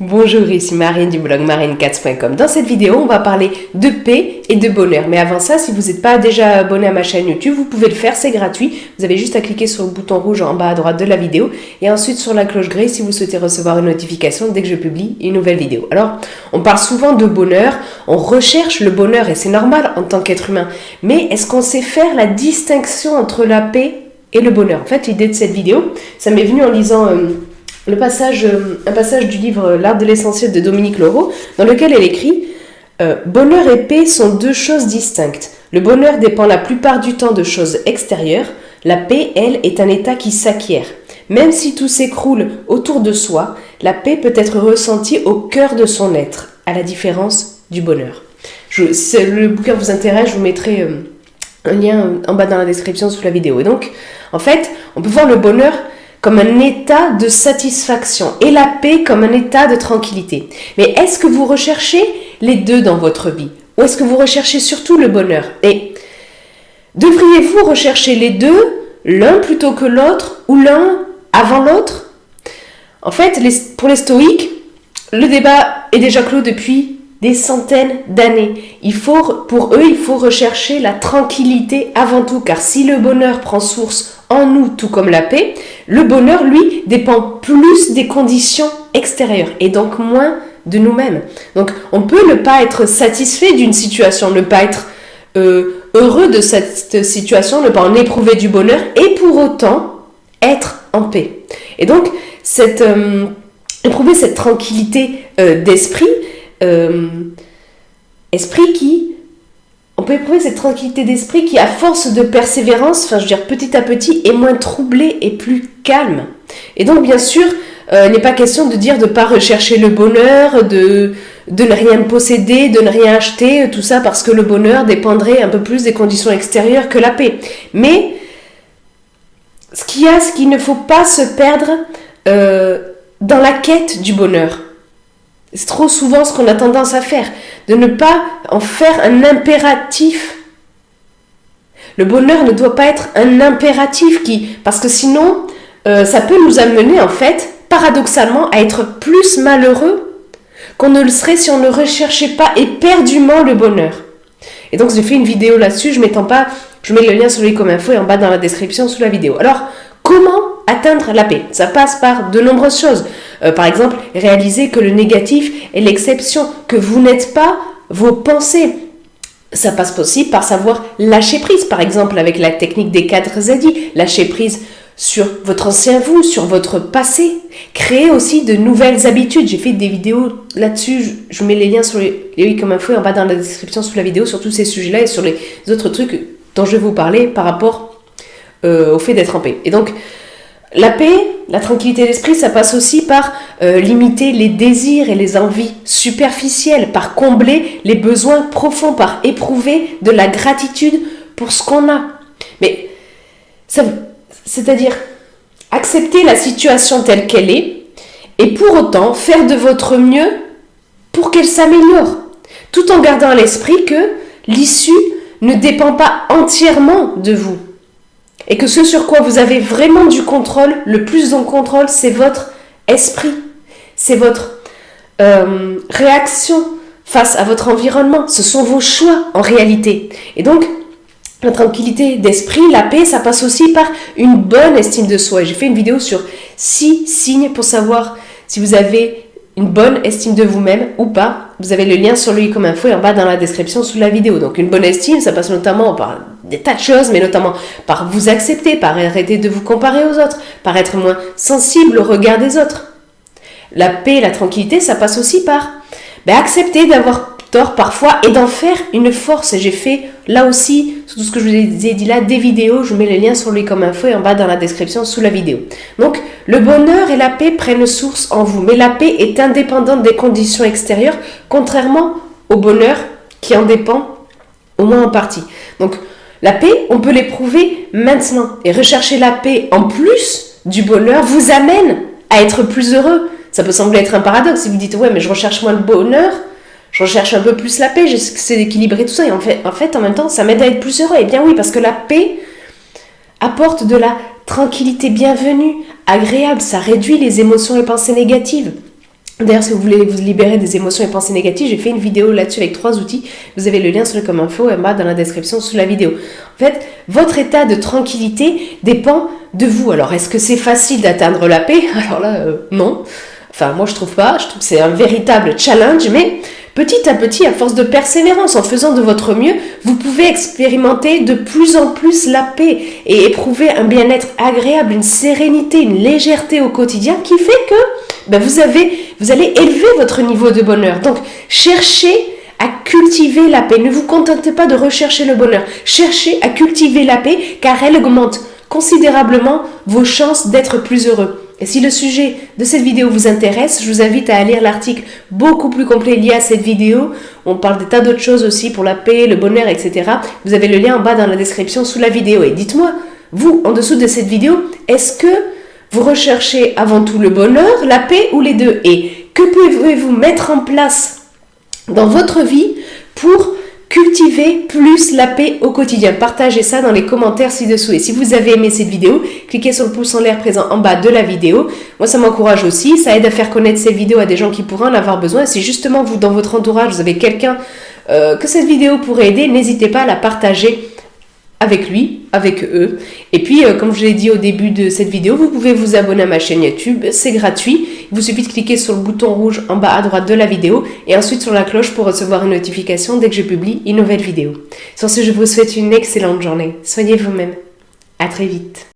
Bonjour, ici Marine du blog marinecats.com. Dans cette vidéo, on va parler de paix et de bonheur. Mais avant ça, si vous n'êtes pas déjà abonné à ma chaîne YouTube, vous pouvez le faire, c'est gratuit. Vous avez juste à cliquer sur le bouton rouge en bas à droite de la vidéo et ensuite sur la cloche grise si vous souhaitez recevoir une notification dès que je publie une nouvelle vidéo. Alors, on parle souvent de bonheur, on recherche le bonheur et c'est normal en tant qu'être humain. Mais est-ce qu'on sait faire la distinction entre la paix et le bonheur? En fait, l'idée de cette vidéo, ça m'est venu en lisant un passage du livre L'art de l'essentiel de Dominique Leroux, dans lequel elle écrit bonheur et paix sont deux choses distinctes. Le bonheur dépend la plupart du temps de choses extérieures. La paix, elle, est un état qui s'acquiert. Même si tout s'écroule autour de soi, la paix peut être ressentie au cœur de son être, à la différence du bonheur. Si le bouquin vous intéresse, je vous mettrai un lien en bas dans la description sous la vidéo. Et donc, en fait, on peut voir le bonheur comme un état de satisfaction et la paix comme un état de tranquillité. Mais est-ce que vous recherchez les deux dans votre vie? Ou est-ce que vous recherchez surtout le bonheur? Et devriez-vous rechercher les deux, l'un plutôt que l'autre ou l'un avant l'autre? En fait, pour les stoïques, le débat est déjà clos depuis des centaines d'années. Pour eux, il faut rechercher la tranquillité avant tout, car si le bonheur prend source en nous, tout comme la paix, le bonheur, lui, dépend plus des conditions extérieures et donc moins de nous-mêmes. Donc, on peut ne pas être satisfait d'une situation, ne pas être heureux de cette situation, ne pas en éprouver du bonheur et pour autant être en paix. Et donc, éprouver cette tranquillité d'esprit, on peut éprouver cette tranquillité d'esprit qui, à force de persévérance, petit à petit, est moins troublée et plus calme. Et donc, bien sûr, il n'est pas question de dire de ne pas rechercher le bonheur, de ne rien posséder, de ne rien acheter, tout ça parce que le bonheur dépendrait un peu plus des conditions extérieures que la paix. Mais ce qu'il ne faut pas se perdre dans la quête du bonheur. C'est trop souvent ce qu'on a tendance à faire, de ne pas en faire un impératif. Le bonheur ne doit pas être un impératif parce que sinon, ça peut nous amener en fait, paradoxalement, à être plus malheureux qu'on ne le serait si on ne recherchait pas éperdument le bonheur. Et donc, j'ai fait une vidéo là-dessus, je mets le lien sur les info et en bas dans la description sous la vidéo. Alors, comment atteindre la paix? Ça passe par de nombreuses choses. Par exemple, réaliser que le négatif est l'exception, que vous n'êtes pas vos pensées. Ça passe aussi par savoir lâcher prise, par exemple avec la technique des 4 zadis, lâcher prise sur votre ancien vous, sur votre passé. Créer aussi de nouvelles habitudes. J'ai fait des vidéos là-dessus, je mets les liens sur les comme info en bas dans la description sous la vidéo sur tous ces sujets-là et sur les autres trucs dont je vais vous parler par rapport au fait d'être en paix. Et donc, la paix, la tranquillité d'esprit, ça passe aussi par limiter les désirs et les envies superficielles, par combler les besoins profonds, par éprouver de la gratitude pour ce qu'on a. Mais, c'est-à-dire accepter la situation telle qu'elle est et pour autant faire de votre mieux pour qu'elle s'améliore, tout en gardant à l'esprit que l'issue ne dépend pas entièrement de vous. Et que ce sur quoi vous avez vraiment du contrôle, le plus en contrôle, c'est votre esprit. C'est votre réaction face à votre environnement. Ce sont vos choix en réalité. Et donc, la tranquillité d'esprit, la paix, ça passe aussi par une bonne estime de soi. Et j'ai fait une vidéo sur 6 signes pour savoir si vous avez une bonne estime de vous-même ou pas. Vous avez le lien sur le i comme info et en bas dans la description sous la vidéo. Donc une bonne estime, ça passe notamment par des tas de choses, mais notamment par vous accepter, par arrêter de vous comparer aux autres, par être moins sensible au regard des autres. La paix, la tranquillité, ça passe aussi par accepter d'avoir tort parfois et d'en faire une force. Et j'ai fait là aussi, sur tout ce que je vous ai dit là, des vidéos, je mets le lien sur le i comme info et en bas dans la description sous la vidéo. Donc le bonheur et la paix prennent source en vous, mais la paix est indépendante des conditions extérieures, contrairement au bonheur qui en dépend au moins en partie. Donc la paix, on peut l'éprouver maintenant. Et rechercher la paix en plus du bonheur vous amène à être plus heureux. Ça peut sembler être un paradoxe si vous dites « Ouais, mais je recherche moins le bonheur, je recherche un peu plus la paix, j'essaie d'équilibrer tout ça. » Et en fait, en même temps, ça m'aide à être plus heureux. Eh bien oui, parce que la paix apporte de la tranquillité bienvenue, agréable. Ça réduit les émotions et pensées négatives. D'ailleurs, si vous voulez vous libérer des émotions et pensées négatives, j'ai fait une vidéo là-dessus avec 3 outils. Vous avez le lien sur le comme info et en bas dans la description sous la vidéo. En fait, votre état de tranquillité dépend de vous. Alors, est-ce que c'est facile d'atteindre la paix? Alors là, non. Enfin, moi, je trouve pas. Je trouve que c'est un véritable challenge, mais petit à petit, à force de persévérance, en faisant de votre mieux, vous pouvez expérimenter de plus en plus la paix et éprouver un bien-être agréable, une sérénité, une légèreté au quotidien qui fait que vous allez élever votre niveau de bonheur. Donc, cherchez à cultiver la paix. Ne vous contentez pas de rechercher le bonheur. Cherchez à cultiver la paix car elle augmente considérablement vos chances d'être plus heureux. Et si le sujet de cette vidéo vous intéresse, je vous invite à lire l'article beaucoup plus complet lié à cette vidéo. On parle des tas d'autres choses aussi pour la paix, le bonheur, etc. Vous avez le lien en bas dans la description sous la vidéo. Et dites-moi, vous, en dessous de cette vidéo, est-ce que vous recherchez avant tout le bonheur, la paix ou les deux? Et que pouvez-vous mettre en place dans votre vie pour cultiver plus la paix au quotidien? Partagez ça dans les commentaires ci-dessous. Et si vous avez aimé cette vidéo, cliquez sur le pouce en l'air présent en bas de la vidéo. Moi, ça m'encourage aussi. Ça aide à faire connaître cette vidéo à des gens qui pourraient en avoir besoin. Et si justement, vous, dans votre entourage, vous avez quelqu'un que cette vidéo pourrait aider, n'hésitez pas à la partager avec lui, avec eux. Et puis, comme je l'ai dit au début de cette vidéo, vous pouvez vous abonner à ma chaîne YouTube, c'est gratuit. Il vous suffit de cliquer sur le bouton rouge en bas à droite de la vidéo et ensuite sur la cloche pour recevoir une notification dès que je publie une nouvelle vidéo. Sur ce, je vous souhaite une excellente journée. Soyez vous-même. À très vite.